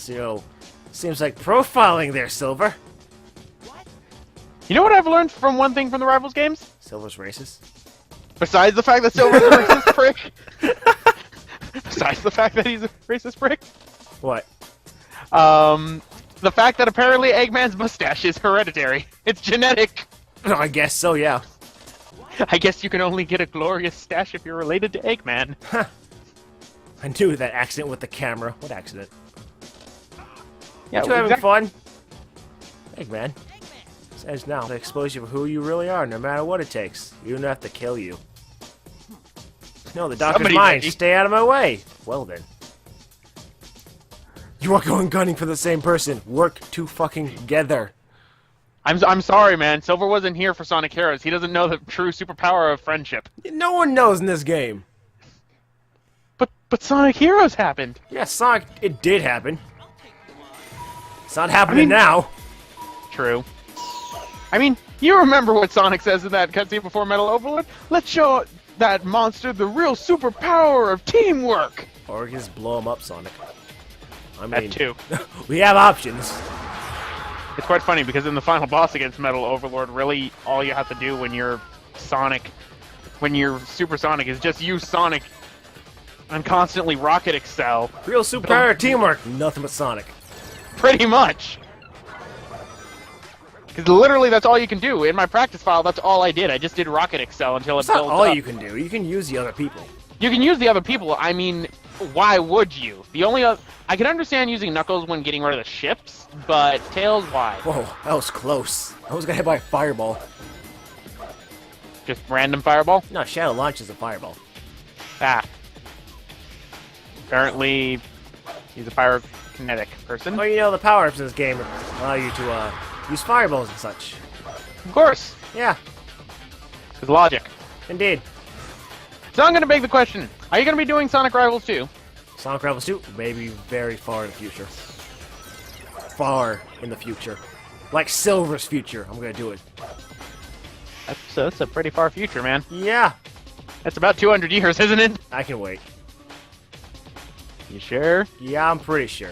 That's, seems like profiling there, Silver. You know what I've learned from one thing from the Rivals games? Silver's racist. Besides the fact that Silver's a racist prick. Besides the fact that he's a racist prick. What? The fact that apparently Eggman's mustache is hereditary. It's genetic. No, I guess so, yeah. I guess you can only get a glorious stash if you're related to Eggman. Huh. I knew that accident with the camera. What accident? Yeah, You two having fun? Eggman. Says now to expose you for who you really are, no matter what it takes. You don't have to kill you. No, the doctor's Somebody mine. ready. Stay out of my way. Well then. You are going gunning for the same person. Work to fucking together. I'm sorry, man. Silver wasn't here for Sonic Heroes. He doesn't know the true superpower of friendship. No one knows in this game. But Sonic Heroes happened. Yeah, Sonic, it did happen. It's not happening now. True. I mean, you remember what Sonic says in that cutscene before Metal Overlord? Let's show that monster the real superpower of teamwork. Or just blow him up, Sonic. I mean, That too. we have options. It's quite funny because in the final boss against Metal Overlord, really all you have to do when you're Sonic, when you're Super Sonic, is just use Sonic and constantly Rocket Excel. Real superpower teamwork. Nothing but Sonic. Pretty much. Because literally that's all you can do. In my practice file, that's all I did. I just did Rocket Excel until It's it not builds all up. you can do. You can use the other people. You can use the other people. I mean, why would you? The only I can understand using Knuckles when getting rid of the ships, but Tails, why? Whoa, that was close. I was gonna hit by a fireball. Just random fireball? No, Shadow launches a fireball. Ah. Apparently, he's a pyrokinetic person. Oh, the power-ups in this game allow you to use fireballs and such. Of course. Yeah, It's logic. indeed. So I'm going to beg the question, are you going to be doing Sonic Rivals 2? Sonic Rivals 2, maybe very far in the future. Far in the future. Like Silver's future, I'm gonna do it. That's a pretty far future, man. Yeah, That's about 200 years, isn't it? I can wait. You sure? Yeah, I'm pretty sure.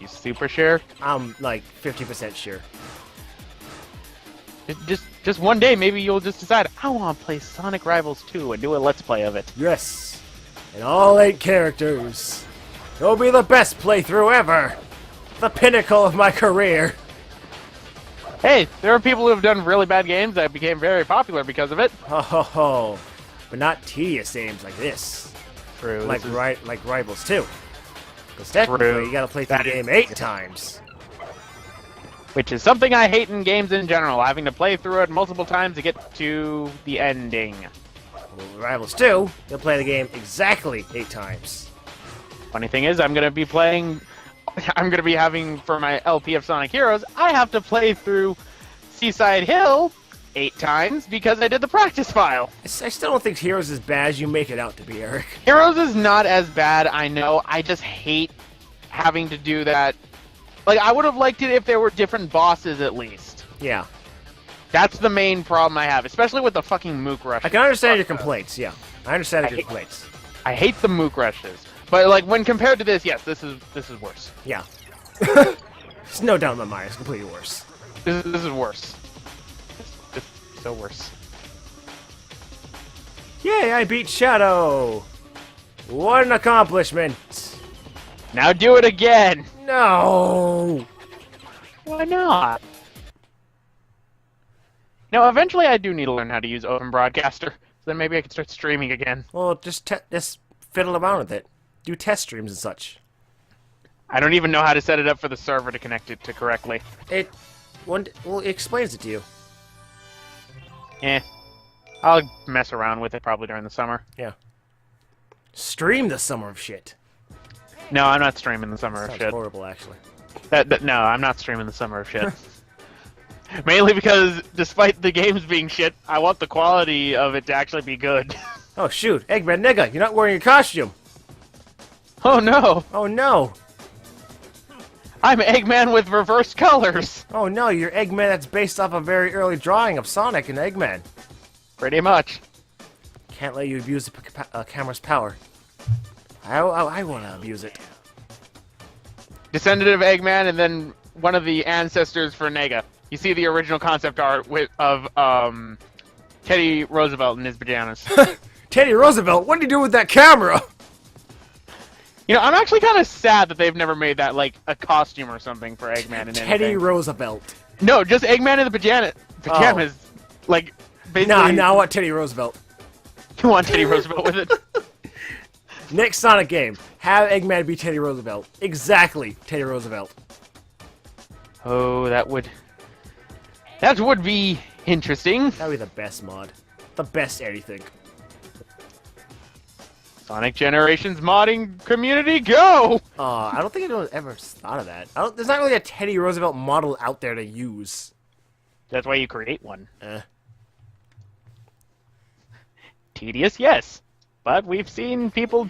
You super sure? I'm like 50% sure. Just one day, maybe you'll just decide, I want to play Sonic Rivals 2 and do a Let's Play of it. Yes, and all 8 characters. It'll be the best playthrough ever. The pinnacle of my career. Hey, there are people who have done really bad games that became very popular because of it. Ho ho ho. But not tedious games like this. True. Like Rivals 2. Because technically, True. you gotta play through That the is game 8 times. Which is something I hate in games in general, having to play through it multiple times to get to the ending. Well, Rivals 2, you'll play the game exactly 8 times. Funny thing is, I'm going to be having, for my LP of Sonic Heroes, I have to play through Seaside Hill 8 times because I did the practice file. I still don't think Heroes is as bad as you make it out to be, Eric. Heroes is not as bad, I know. I just hate having to do that. Like, I would have liked it if there were different bosses at least. Yeah. That's the main problem I have, especially with the fucking Mook Rush. I can understand your complaints, yeah. I understand your complaints. I hate the Mook Rushes. But, like, when compared to this, yes, this is worse. Yeah. There's no doubt in my mind, it's completely worse. This is worse. Just so worse. Yay, I beat Shadow! What an accomplishment! Now do it again! No! Why not? No, eventually I do need to learn how to use Open Broadcaster. So then maybe I can start streaming again. Well, just fiddle around with it. Do test streams and such. I don't even know how to set it up for the server to connect it to correctly. It explains it to you. Eh. I'll mess around with it probably during the summer. Yeah. Stream the summer of shit. No, I'm not streaming the summer of Sounds shit. horrible, actually. No, I'm not streaming the summer of shit. Mainly because, despite the games being shit, I want the quality of it to actually be good. Oh shoot, Eggman nigga, you're not wearing your costume! Oh no! Oh no! I'm Eggman with reversed colors! Oh no, you're Eggman that's based off a very early drawing of Sonic and Eggman. Pretty much. Can't let you abuse the camera's power. I want to abuse it. descendant of Eggman, and then one of the ancestors for Nega. You see the original concept art of Teddy Roosevelt in his pajamas. Teddy Roosevelt, what did you do with that camera? You know, I'm actually kind of sad that they've never made that like a costume or something for Eggman in Teddy anything. Roosevelt. No, just Eggman in the pajamas. Like, basically. Nah, now I want Teddy Roosevelt. You want Teddy Roosevelt with it? Next Sonic game, have Eggman be Teddy Roosevelt. Exactly, Teddy Roosevelt. Oh, that would be interesting. That would be the best mod. The best anything. Sonic Generations modding community, go! I don't think anyone's ever thought of that. There's not really a Teddy Roosevelt model out there to use. That's why you create one. Eh. Tedious, yes. But we've seen people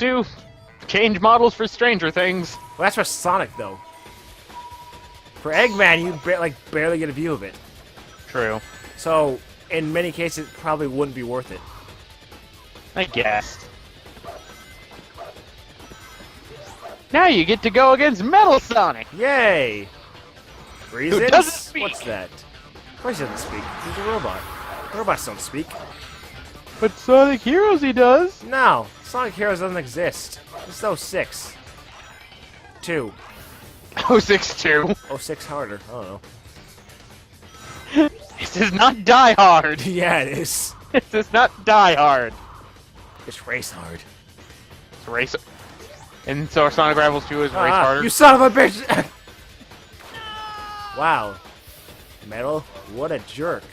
change models for Stranger Things. Well, that's for Sonic, though. For Eggman, you barely get a view of it. True. So, in many cases, it probably wouldn't be worth it. I guess. Now you get to go against Metal Sonic! Yay! Reasons? doesn't speak. What's that? Of course he doesn't speak. He's a robot. Robots don't speak. But Sonic Heroes he does! No, Sonic Heroes doesn't exist. It's 06. 2. 062. 06 harder. I don't know. This is not Die Hard! Yeah, it is. This is not Die Hard! It's race hard. It's race... And so Sonic Rivals 2 is race harder? You son of a bitch! Wow. Metal, what a jerk.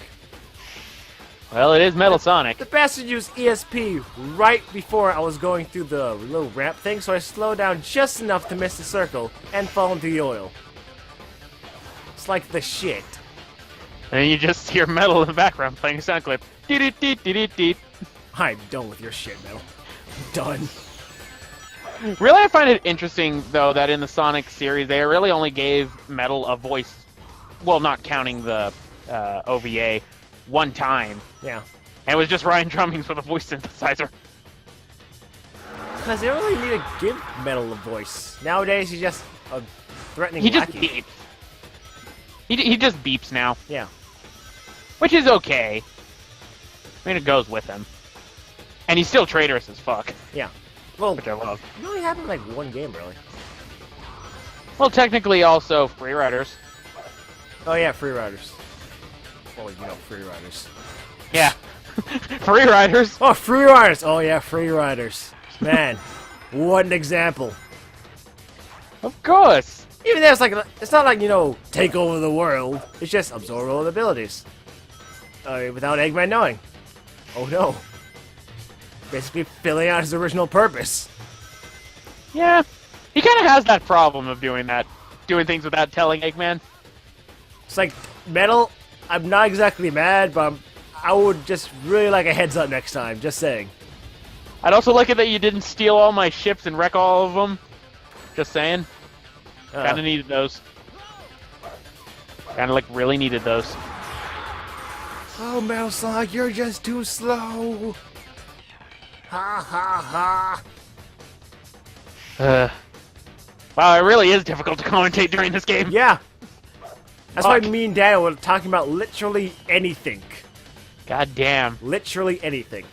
Well, it is Metal Sonic. The bastard used ESP right before I was going through the little ramp thing, so I slowed down just enough to miss the circle and fall into the oil. It's like the shit. And you just hear Metal in the background playing a sound clip. Deet-deet-deet-deet-deet. I'm done with your shit, Metal. Done. Really, I find it interesting, though, that in the Sonic series, they really only gave Metal a voice, well, not counting the OVA, one time. Yeah. And it was just Ryan Drummings with a voice synthesizer. Because they really need to give Metal a voice. Nowadays, he's just a threatening He just lackey. beeps. He just beeps now. Yeah. Which is okay. I mean, it goes with him. And he's still traitorous as fuck. Yeah. Well, Which I love. it only happened like one game, really. Well, technically also Free Riders. Oh, yeah, Free Riders. Well, you know, Free Riders. Yeah. Free Riders. Oh, Free Riders! Oh, yeah, Free Riders. Man, what an example. Of course. Even though it's not like, you know, take over the world. It's just absorb all the abilities. Without Eggman knowing. Oh, no. Basically filling out his original purpose. Yeah. He kind of has that problem of doing that. Doing things without telling Eggman. It's like, Metal, I'm not exactly mad, but I would just really like a heads up next time. Just saying. I'd also like it that you didn't steal all my ships and wreck all of them. Just saying. Kinda needed those. Kinda like really needed those. Oh, Metal Sonic, you're just too slow. Ha ha ha. Wow, it really is difficult to commentate during this game. Yeah. That's why Fuck. me and Daniel were talking about literally anything. God damn. Literally anything.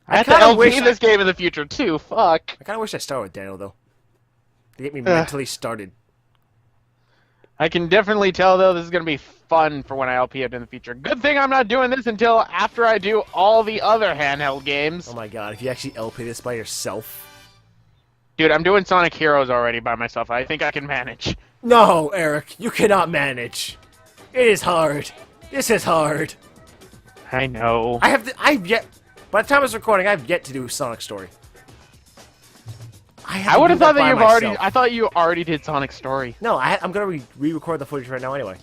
I have to kinda LP this game in the future too, fuck. I kind of wish I started with Daniel, though. To get me mentally started. I can definitely tell, though, this is going to be fun for when I LP it in the future. Good thing I'm not doing this until after I do all the other handheld games. Oh my god, if you actually LP this by yourself. Dude, I'm doing Sonic Heroes already by myself. I think I can manage. No, Eric, you cannot manage. It is hard. This is hard. I know. I've yet, by the time I was recording, I've yet to do Sonic Story. I would have thought that I thought you already did Sonic Story. No, I'm gonna re-record the footage right now anyway.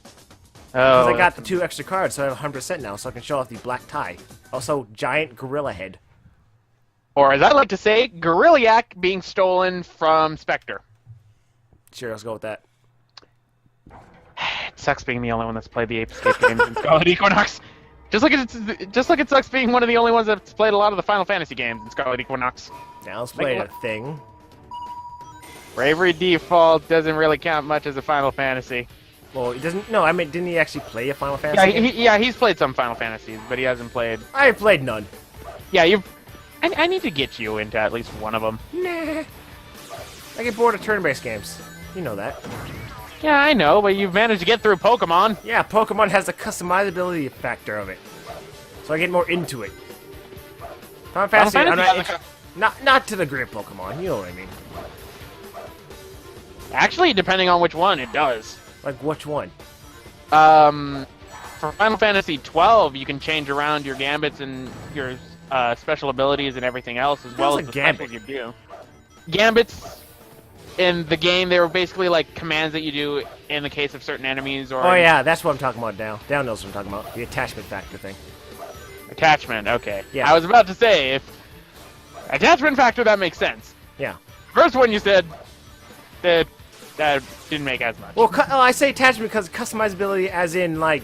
Oh. Because I got the 2 extra cards, so I have 100% now, so I can show off the black tie. Also, giant gorilla head. Or, as I like to say, Gorilla-yak being stolen from Spectre. Sure, let's go with that. It sucks being the only one that's played the Ape Escape games in Scarlet Equinox. Just like it sucks being one of the only ones that's played a lot of the Final Fantasy games in Scarlet Equinox. Now let's play a thing. Bravery Default doesn't really count much as a Final Fantasy. Well, he doesn't. No, I mean, didn't he actually play a Final Fantasy? Yeah, he's played some Final Fantasies, but he hasn't played. I played none. Yeah, you've. I need to get you into at least one of them. Nah. I get bored of turn-based games. You know that. Yeah, I know, but you've managed to get through Pokemon. Yeah, Pokemon has the customizability factor of it, so I get more into it. Final Fantasy, not to the degree of Pokemon. You know what I mean? Actually, depending on which one, it does. Like which one? For Final Fantasy 12, you can change around your gambits and your special abilities and everything else, as well as the specials you do. Gambits in the game, they were basically like commands that you do in the case of certain enemies. Or oh yeah, that's what I'm talking about now. Down knows what I'm talking about. The attachment factor thing. Attachment, okay. Yeah. I was about to say, if attachment factor, that makes sense. Yeah. First one you said, that didn't make as much. Well, I say attachment because customizability as in, like,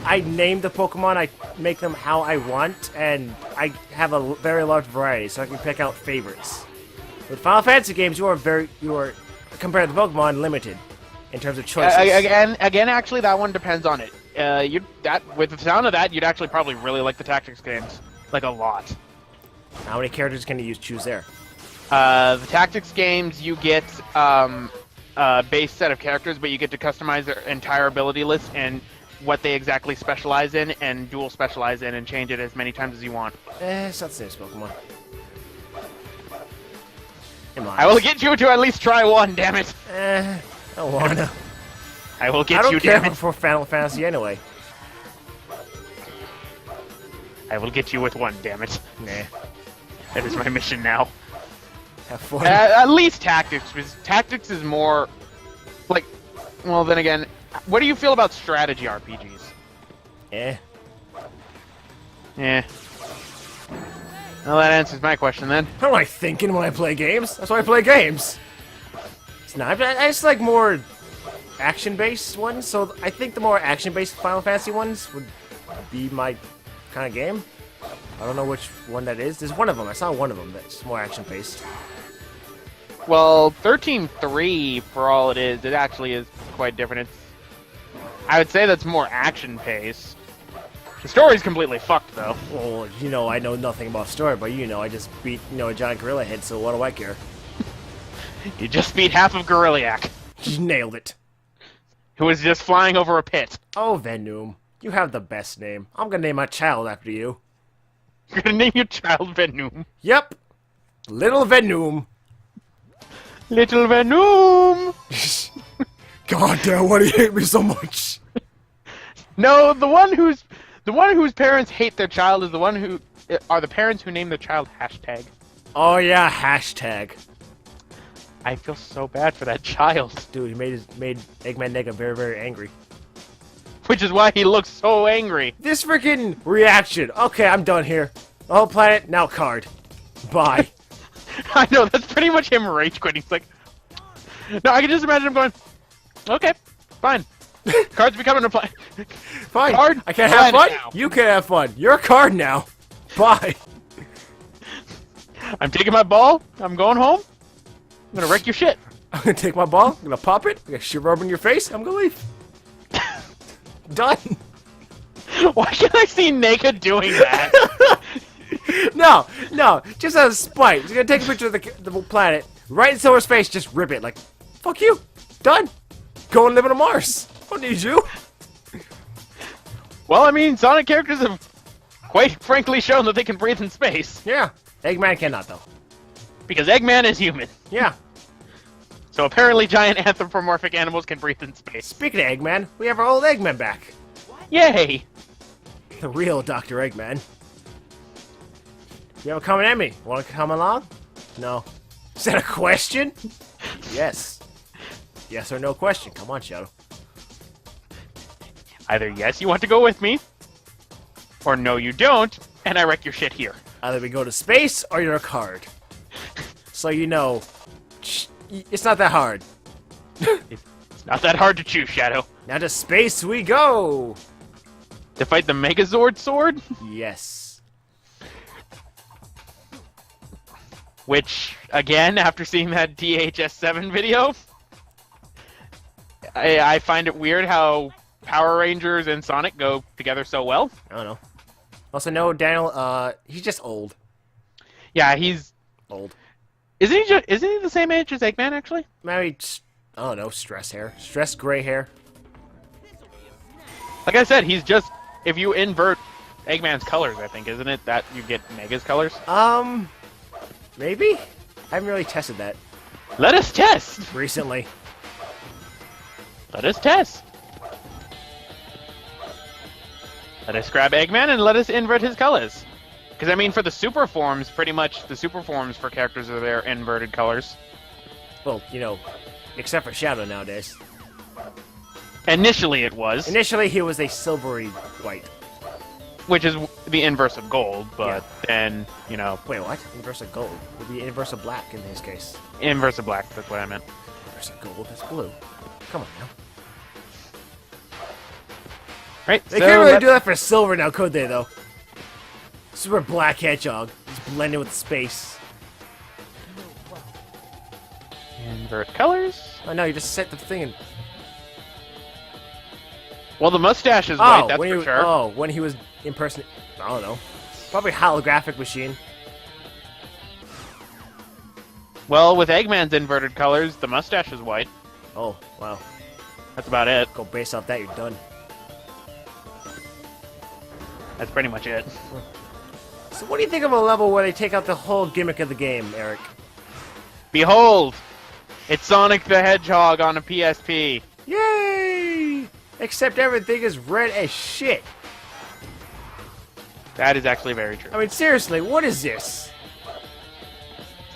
I name the Pokemon, I make them how I want, and I have a very large variety, so I can pick out favorites. With Final Fantasy games, you are compared to Pokemon, limited in terms of choices. Again, actually, that one depends on it. With the sound of that, you'd actually probably really like the tactics games, like a lot. How many characters can you choose there? The tactics games, you get a base set of characters, but you get to customize their entire ability list and what they exactly specialize in and dual specialize in and change it as many times as you want. It's not the same as Pokemon. I will get you to at least try one, damn it. I don't wanna. I will get I don't you, care damn it. for Final Fantasy anyway. I will get you with one, damn it. Nah. That is my mission now. Have fun. At least tactics, because tactics is more like. Well, then again, what do you feel about strategy RPGs? Eh. Yeah. Well, that answers my question then. I don't like thinking when I play games. That's why I play games. It's not. I just like more action-based ones. So I think the more action-based Final Fantasy ones would be my kind of game. I don't know which one that is. There's one of them. I saw one of them that's more action-based. Well, 13-3, for all it is, it actually is quite different. I would say that's more action-paced. The story's completely fucked, though. Well, you know, I know nothing about story, but you know, I just beat, a giant gorilla head, so what do I care? You just beat half of Gorilla-Yak, You nailed it. who was just flying over a pit. Oh, Venoom. You have the best name. I'm gonna name my child after you. You're gonna name your child Venoom. Yep. Little Venoom. Little Venoom! God damn, why do you hate me so much? No, the one whose parents hate their child is the one who are the parents who name their child hashtag. Oh yeah, hashtag. I feel so bad for that child. Dude, he made Eggman Nega very, very angry. Which is why he looks so angry. This freaking reaction. Okay, I'm done here. The whole planet, now card. Bye. I know, that's pretty much him rage quitting. He's like, no, I can just imagine him going, okay, fine. Cards becoming a play. Fine. Card, I can't have fun. now. You can have fun. You're a card now. Bye. I'm taking my ball. I'm going home. I'm gonna wreck your shit. I'm gonna take my ball. I'm gonna pop it. I'm gonna shiver up in your face. I'm gonna leave. Done. Why can't I see Nega doing that? No, just out of spite. He's gonna take a picture of the planet, right in someone's face, just rip it. Like, fuck you. Done. Go and live on Mars. I don't need you. Well, I mean, Sonic characters have quite frankly shown that they can breathe in space. Yeah. Eggman cannot, though. Because Eggman is human. Yeah. So apparently giant anthropomorphic animals can breathe in space. Speaking of Eggman, we have our old Eggman back. Yay! The real Dr. Eggman. You ever coming at me? Want to come along? No. Is that a question? Yes. Yes or no question. Come on, Shadow. Either yes, you want to go with me, or no, you don't, and I wreck your shit here. Either we go to space or you're a card. So you know, it's not that hard. It's not that hard to choose, Shadow. Now to space we go! To fight the Megazord sword? Yes. Which, again, after seeing that DHS7 video, I find it weird how Power Rangers and Sonic go together so well. I don't know. Also, no, Daniel, he's just old. Yeah, he's... Old. Isn't he the same age as Eggman, actually? Maybe, I don't know, stress hair. Stress gray hair. Like I said, he's just... If you invert Eggman's colors, I think, isn't it, that you get Mega's colors? Maybe? I haven't really tested that Let us test! recently. Let us test! Let us grab Eggman and let us invert his colors. Because, I mean, for the super forms, pretty much the super forms for characters are their inverted colors. Well, you know, except for Shadow nowadays. Initially it was, Initially, he was a silvery white. which is the inverse of gold, but Yeah. then, you know, Wait, what? Inverse of gold. It would be inverse of black in his case. inverse of black, that's what I meant. Inverse of gold, that's blue. Come on now. Right, They so can't really let- do that for silver now, could they, though? Super Black Hedgehog. Just blending with space. invert colors. Oh, no, you just set the thing in... Well, the mustache is white, that's when for he, sure. Oh, when he was in person... I don't know. Probably holographic machine. Well, with Eggman's inverted colors, the mustache is white. Oh, wow. That's about it. Go based off that, you're done. That's pretty much it. So what do you think of a level where they take out the whole gimmick of the game, Eric? Behold! It's Sonic the Hedgehog on a PSP. Yay! Except everything is red as shit. That is actually very true. I mean, seriously, what is this?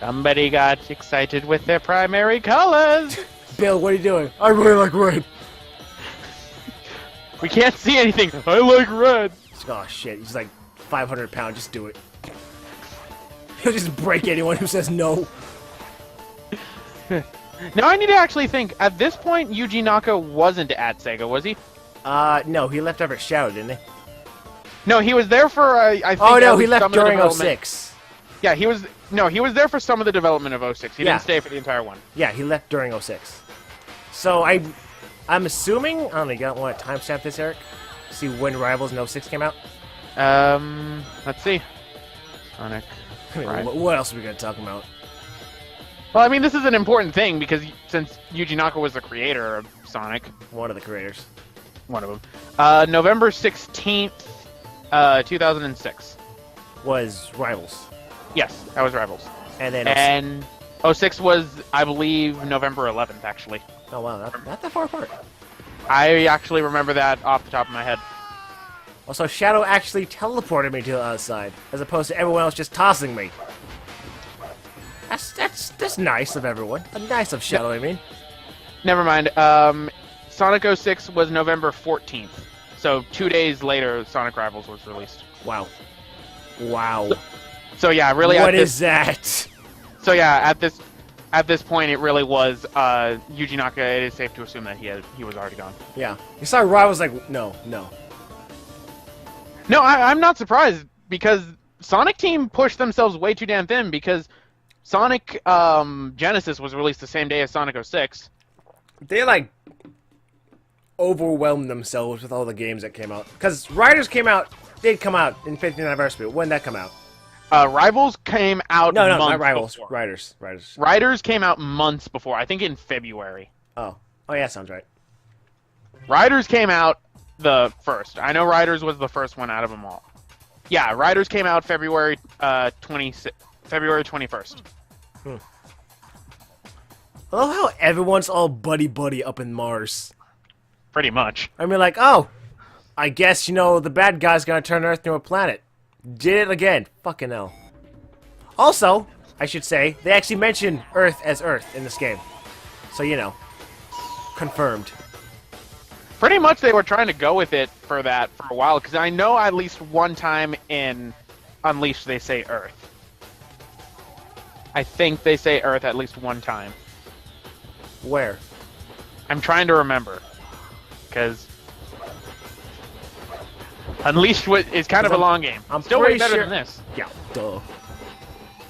Somebody got excited with their primary colors. Bill, what are you doing? I really like red. We can't see anything. I like red. Oh, shit. He's like 500 pounds. Just do it. He'll just break anyone who says no. Now I need to actually think. At this point, Yuji Naka wasn't at Sega, was he? No, he left over Shadow, didn't he? No, he was there for. I think. Oh, at no, he least left some of the during development. 06. Yeah, he was. No, he was there for some of the development of 06. He Yeah. didn't stay for the entire one. Yeah, he left during 06. So I'm assuming... I don't know, you want to timestamp this, Eric? See when Rivals in 06 came out? Let's see. Sonic. I mean, Right. what else are we going to talk about? Well, I mean, this is an important thing because since Yuji Naka was the creator of Sonic, One of the creators. one of them, November 16th, 2006. Was Rivals. Yes, that was Rivals. And then... And 06 was, I believe, November 11th, actually. Oh, wow, not that far apart. I actually remember that off the top of my head. Also, Shadow actually teleported me to the other side, as opposed to everyone else just tossing me. That's nice of everyone. Nice of Shadow, I mean. Never mind. Sonic 06 was November 14th. So 2 days later, Sonic Rivals was released. Wow. Wow. So yeah, really. What at this, is that? So yeah, at this point, it really was Yuji Naka. It is safe to assume that he was already gone. Yeah. You saw Rivals like, no. No, I'm not surprised because Sonic Team pushed themselves way too damn thin because Sonic Genesis was released the same day as Sonic 06. They, like, overwhelmed themselves with all the games that came out. Because Riders did come out in 50th anniversary. When did that come out? Rivals came out No, months not Rivals. before. Riders. Riders came out months before. I think in February. Oh, yeah, sounds right. Riders came out the first. I know Riders was the first one out of them all. Yeah, Riders came out February 21st. I love how everyone's all buddy up in Mars. Pretty much. I mean, like, oh, I guess, the bad guy's gonna turn Earth into a planet. Did it again. Fucking hell. Also, I should say, they actually mention Earth as Earth in this game. So, confirmed. Pretty much they were trying to go with it for a while, because I know at least one time in Unleashed they say Earth. I think they say Earth at least one time. Where? I'm trying to remember, because Unleashed is kind of a long game. I'm Still way pretty better sure- than this. Yeah, duh.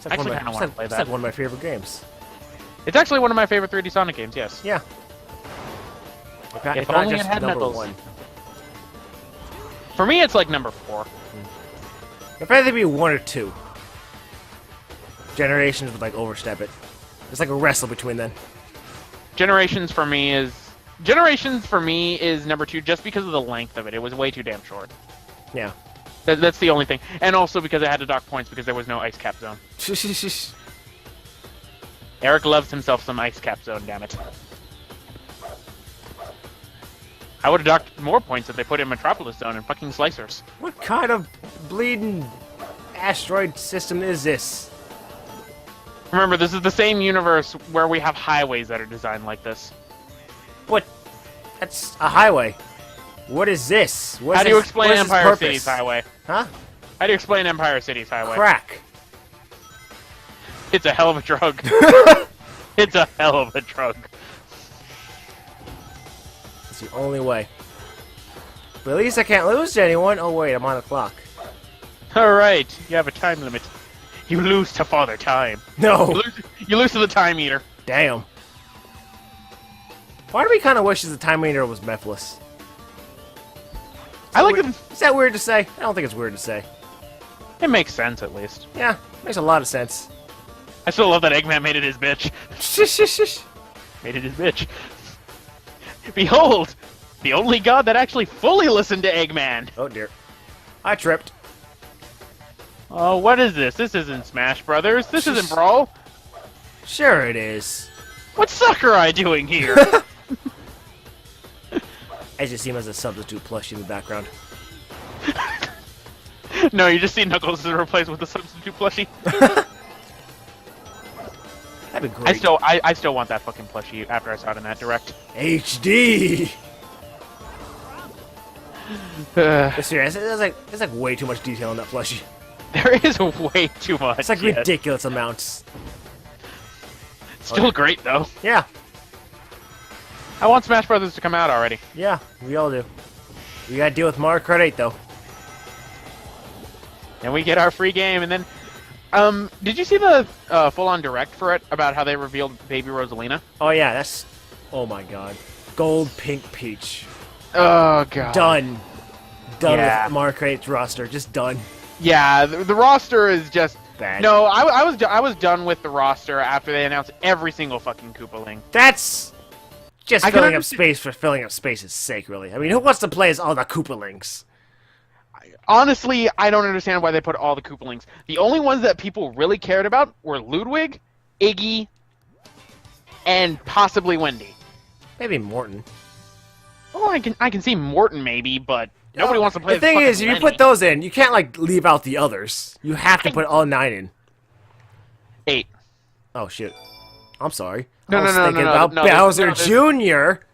like Actually, one of kinda my, wanna it's play it's that. like one of my favorite games. It's actually one of my favorite 3D Sonic games. Yes. Yeah. If only it had number Knuckles. one. For me, it's like number 4. It'd probably be 1 or 2. Generations would like overstep it. It's like a wrestle between them. Generations for me is number 2 just because of the length of it. It was way too damn short. Yeah. That's the only thing, and also because I had to dock points because there was no ice cap zone. Eric loves himself some ice cap zone. Damn it! I would have docked more points if they put in Metropolis Zone and fucking Slicers. What kind of bleeding asteroid system is this? Remember, this is the same universe where we have highways that are designed like this. What? That's a highway. What is this? How do you explain Empire City's highway? Huh? How do you explain Empire City's highway? Crack. It's a hell of a drug. It's a hell of a drug. It's the only way. But at least I can't lose to anyone. Oh wait, I'm on the clock. Alright, you have a time limit. You lose to Father Time. No. You lose to the Time Eater. Damn. Part of me kind of wishes the Time Eater was Mephiles. I like Weird. them. Is that weird to say? I don't think it's weird to say. It makes sense, at least. Yeah, makes a lot of sense. I still love that Eggman made it his bitch. Shish, shish, shish. Made it his bitch. Behold! The only god that actually fully listened to Eggman! Oh dear. I tripped. Oh, what is this? This isn't Smash Brothers. This isn't Brawl. Sure it is. What's Sakurai doing here? I just see him as a substitute plushie in the background. No, you just see Knuckles is replaced with a substitute plushie. That'd be great. I still want that fucking plushie after I saw it in that direct. HD. Seriously, there's like way too much detail in that plushie. There is way too much. It's like yes. ridiculous amounts. Still great though. Yeah, I want Smash Brothers to come out already. yeah, we all do. We gotta deal with Mario Kart 8 though. And we get our free game, and then, did you see the full-on direct for it about how they revealed Baby Rosalina? Oh yeah, that's. Oh my god. Gold, pink, peach. Oh god. Done. Done Yeah. with Mario Kart 8's roster. Just done. Yeah, the roster is just Bad. no. I was done with the roster after they announced every single fucking Koopaling. That's just I can filling up understand- space for filling up space's sake, really. I mean, who wants to play as all the Koopalings? Honestly, I don't understand why they put all the Koopalings. The only ones that people really cared about were Ludwig, Iggy, and possibly Wendy. Maybe Morton. Oh, I can see Morton maybe, but nobody wants to play. The thing fucking is, if you Lenny. put those in, you can't like leave out the others. You have to put all 9 in. 8. Oh shit. I'm sorry. No, I was no, no, thinking no, about no, there's- Bowser no, there's- Jr.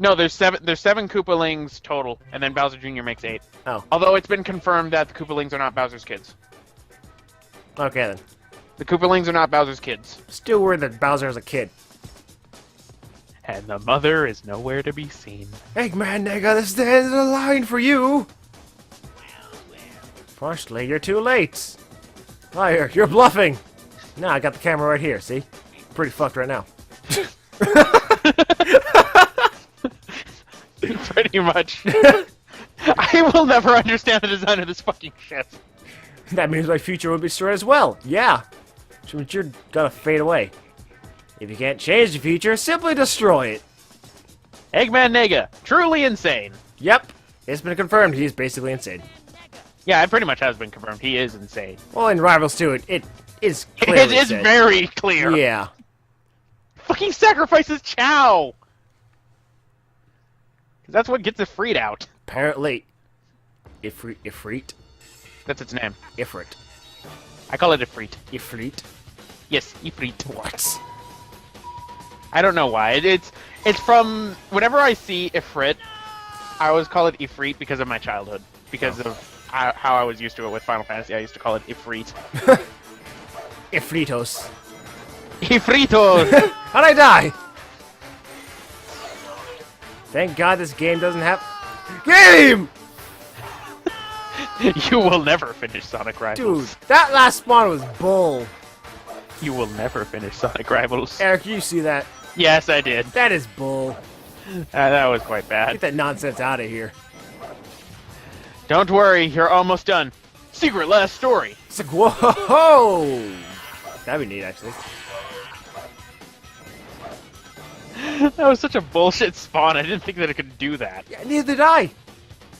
No, there's 7 Koopalings total, and then Bowser Jr. makes 8. Oh, Although it's been confirmed that the Koopalings are not Bowser's kids. okay then. The Koopalings are not Bowser's kids. Still worried that Bowser is a kid. And the mother is nowhere to be seen. Eggman, nigga, this is the end of the line for you. Firstly, you're too late. Liar, you're bluffing. No, I got the camera right here, see? Pretty fucked right now. Pretty much. I will never understand the design of this fucking ship. That means my future will be destroyed as well. Yeah. Which means you're gonna fade away. If you can't change the future, simply destroy it. Eggman Nega, truly insane. Yep. It's been confirmed he's basically insane. Yeah, it pretty much has been confirmed. He is insane. Well, in Rivals 2, it is clearly It's said. very clear. Yeah. Fucking sacrifices Chow. 'Cause that's what gets it freed out. Apparently, Ifrit. That's its name. Ifrit. I call it Ifrit. Ifrit. Yes, Ifrit. What? I don't know why. It's from whenever I see Ifrit, I always call it Ifrit because of my childhood. Because of how I was used to it with Final Fantasy. I used to call it Ifrit. Ifritos. Ifritos! How'd I die? Thank God this game doesn't have... Game! You will never finish Sonic Rivals. Dude, that last spawn was bull. You will never finish Sonic Rivals. Eric, you see that? Yes, I did. That is bull. That was quite bad. Get that nonsense out of here. Don't worry, you're almost done. Secret last story. It's like, whoa! That'd be neat, actually. That was such a bullshit spawn. I didn't think that it could do that. Yeah, neither did I.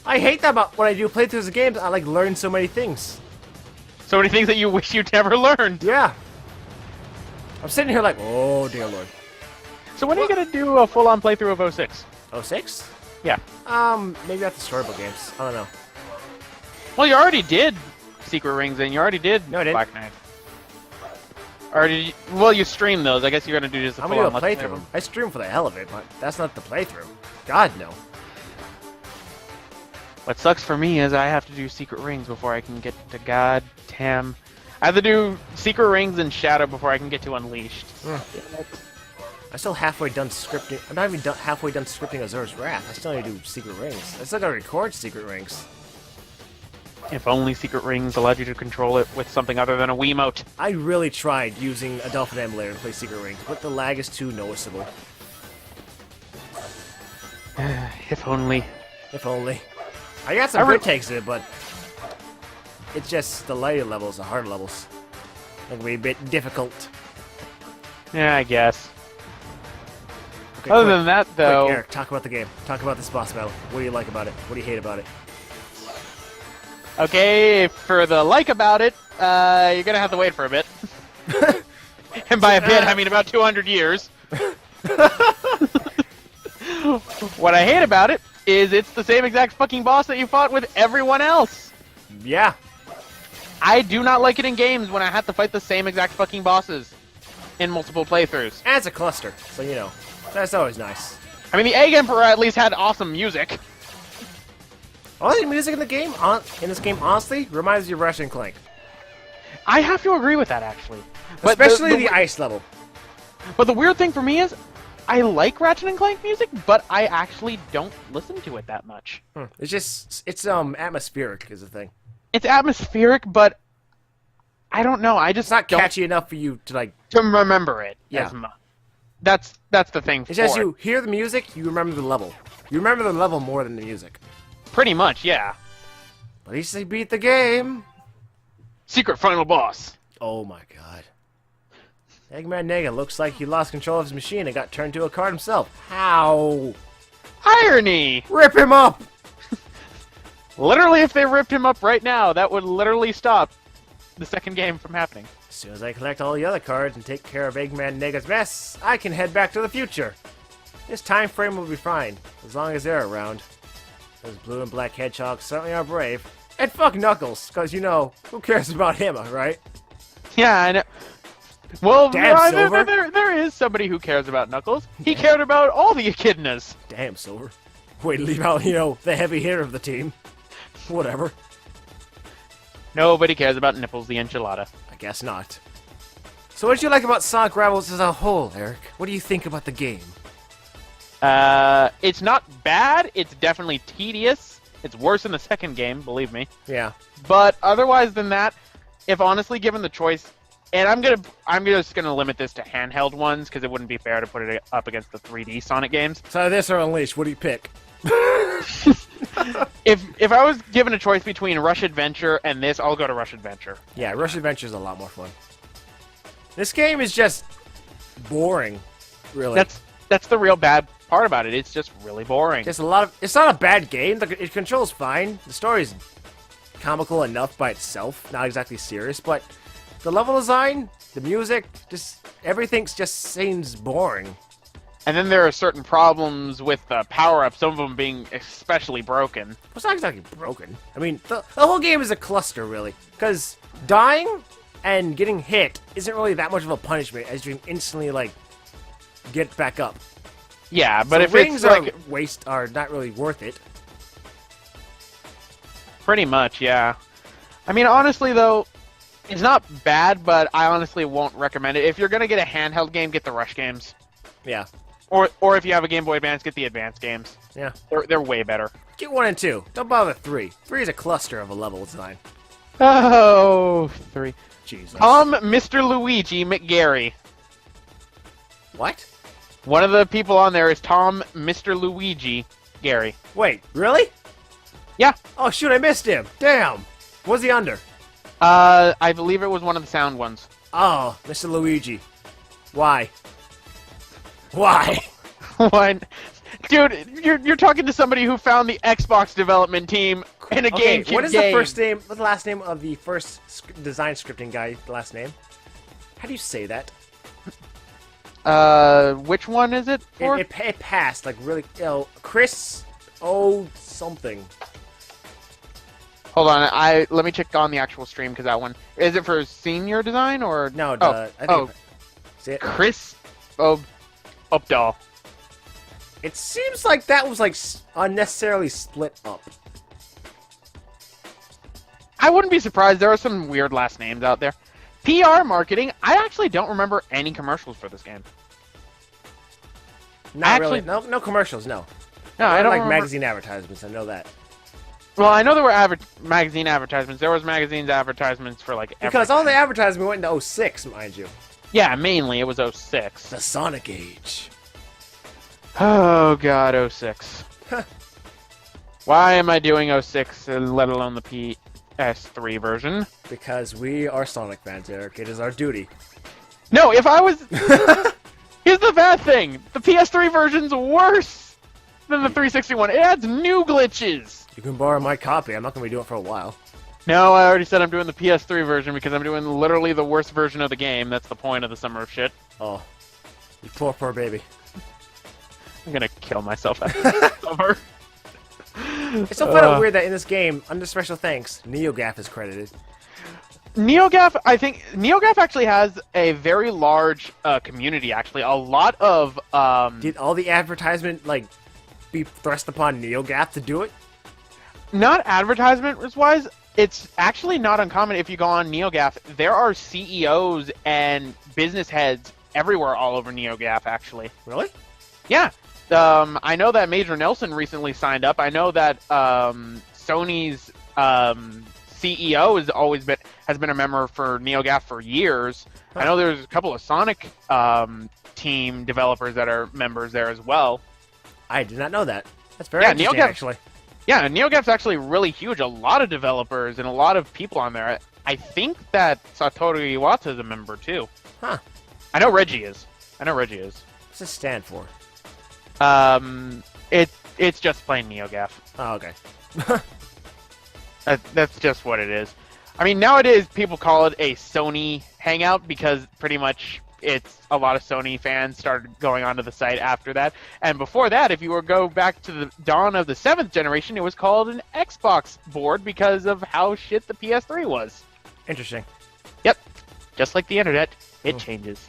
I hate that about when I do playthroughs of games. I like learn so many things. So many things that you wish you'd never learned. Yeah. I'm sitting here like, oh dear lord. So when are you gonna do a full-on playthrough of 06? 06? Yeah. Maybe after storybook games. I don't know. Well, you already did Secret Rings, and you already did No, I didn't. Black Knight. Or did you, well, you streamed those. I guess you're gonna do just a I'm gonna do full-on a let's play playthrough. of them. I stream for the hell of it, but that's not the playthrough. God, no. What sucks for me is I have to do Secret Rings before I can get to goddamn. I have to do Secret Rings and Shadow before I can get to Unleashed. I'm still halfway done scripting. I'm not even halfway done scripting Azura's Wrath. I still need to do Secret Rings. I still gotta record Secret Rings. If only Secret Rings allowed you to control it with something other than a Wiimote. I really tried using a Dolphin emulator to play Secret Rings, but the lag is too noticeable. If only. If only. I got some good takes in it, but it's just the lighter levels, the harder levels. It can be a bit difficult. Yeah, I guess. Okay, Other quick, than that, quick, though, Eric, talk about the game. Talk about this boss battle. What do you like about it? What do you hate about it? okay, for the like about it, you're gonna have to wait for a bit. And by a bit, I mean about 200 years. What I hate about it is it's the same exact fucking boss that you fought with everyone else. Yeah. I do not like it in games when I have to fight the same exact fucking bosses in multiple playthroughs. And it's a cluster, so you know. That's always nice. I mean, the Egg Emperor at least had awesome music. All the music in the game, in this game, honestly, reminds me of Ratchet and Clank. I have to agree with that, actually. But Especially the ice level. But the weird thing for me is, I like Ratchet and Clank music, but I actually don't listen to it that much. It's just, it's atmospheric is the thing. It's atmospheric, but I don't know. I just It's not don't catchy enough for you to like. to remember it Yeah. as much. That's the thing. It's for just it. you hear the music, you remember the level. You remember the level more than the music. Pretty much, yeah. At least they beat the game. Secret final boss. Oh my god. Eggman Nega looks like he lost control of his machine and got turned to a card himself. How? Irony! Rip him up! Literally, if they ripped him up right now, that would literally stop the second game from happening. As soon as I collect all the other cards and take care of Eggman Nega's mess, I can head back to the future. This time frame will be fine, as long as they're around. Those blue and black hedgehogs certainly are brave. And fuck Knuckles, because, you know, who cares about him, right? Yeah, I know. Well, Damn, there, Silver. there is somebody who cares about Knuckles. He cared about all the echidnas. Damn, Silver. Way to leave out, you know, the heavy hitter of the team. Whatever. Nobody cares about Nipples the Enchilada. I guess not. So what did you like about Sonic Rebels as a whole, Eric? What do you think about the game? It's not bad. It's definitely tedious. It's worse than the second game, believe me. Yeah. But otherwise than that, if honestly given the choice, and I'm just gonna limit this to handheld ones because it wouldn't be fair to put it up against the 3D Sonic games. So this or Unleashed, what do you pick? If I was given a choice between Rush Adventure and this, I'll go to Rush Adventure. Yeah, Rush Adventure is a lot more fun. This game is just boring, really. That's the real bad part about it. It's just really boring. Just a lot of. It's not a bad game. It controls fine. The story's comical enough by itself, not exactly serious, but the level design, the music, just everything just seems boring. And then there are certain problems with the power-ups, some of them being especially broken. It's not exactly broken. I mean, the whole game is a cluster, really. Because dying and getting hit isn't really that much of a punishment, as you can instantly, like, get back up. Yeah, but So if rings it's like are not really worth it. pretty much, yeah. I mean, honestly though, it's not bad, but I honestly won't recommend it. If you're gonna get a handheld game, get the Rush games, Yeah. or if you have a Game Boy Advance, get the Advance games. Yeah. They're way better. Get 1 and 2. Don't bother 3. 3 is a cluster of a level design. Oh, three. Jesus. Mr. Luigi McGarry. What? One of the people on there is Tom Mr. Luigi Gary. Wait, really? Yeah. Oh shoot, I missed him. Damn. What's he under? I believe it was one of the sound ones. Oh, Mr. Luigi. Why? Why? One, dude, you're talking to somebody who found the Xbox development team in a Okay, GameCube what is game. the first name? What's the last name of the first design scripting guy? The last name? How do you say that? Which one is it for? It passed like really. Chris. Oh, something. Hold on, let me check on the actual stream because that one is it for senior design or No. Oh, I think see it? Chris Updahl. It seems like that was like unnecessarily split up. I wouldn't be surprised. There are some weird last names out there. PR marketing. I actually don't remember any commercials for this game. Not really. No commercials. No. No, I I don't like remember. magazine advertisements. I know that. Well, I know there were magazine advertisements. There was magazines advertisements for like Because all the everything. advertisement went into 06, mind you. Yeah, mainly it was 06. The Sonic Age. Oh god, 06. Why am I doing 06, let alone the PS3 version? Because we are Sonic fans, Eric. It is our duty. No, if I was... Here's the bad thing. The PS3 version's worse than the 360 one. It adds new glitches. You can borrow my copy. I'm not going to be doing it for a while. No, I already said I'm doing the PS3 version because I'm doing literally the worst version of the game. That's the point of the Summer of Shit. Oh. You poor baby. I'm gonna kill myself after this summer. It's so kind of weird that in this game, under special thanks, NeoGaf is credited. NeoGaf, I think NeoGaf actually has a very large community. Actually, a lot of Did all the advertisement, like, be thrust upon NeoGaf to do it? not advertisement-wise. It's actually not uncommon if you go on NeoGaf. There are CEOs and business heads everywhere all over NeoGaf. Actually, Really? yeah. I know that Major Nelson recently signed up. I know that Sony's CEO has been a member for NeoGaf for years. I know there's a couple of Sonic team developers that are members there as well. I did not know that. That's very Yeah, interesting, NeoGaf- actually. Yeah, NeoGaf's actually really huge. A lot of developers and a lot of people on there. I think that Satoru Iwata is a member too. Huh. I know Reggie is. What's this stand for? It's just plain NeoGaf. Oh, okay. That's just what it is. I mean, nowadays people call it a Sony hangout because pretty much it's a lot of Sony fans started going onto the site after that. And before that, if you were go back to the dawn of the 7th generation, it was called an Xbox board because of how shit the PS3 was. Interesting. Yep. Just like the internet, it changes.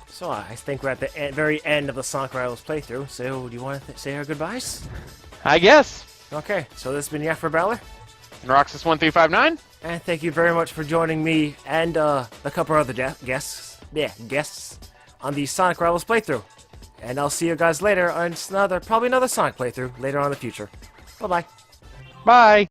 So, I think we're at the very end of the Sonic Rivals playthrough, so do you want to say our goodbyes? I guess. Okay, so this has been Yaffer Bowler, And Roxas1359. and thank you very much for joining me and a couple other guests on the Sonic Rivals playthrough. And I'll see you guys later on probably another Sonic playthrough later on in the future. Bye-bye. Bye.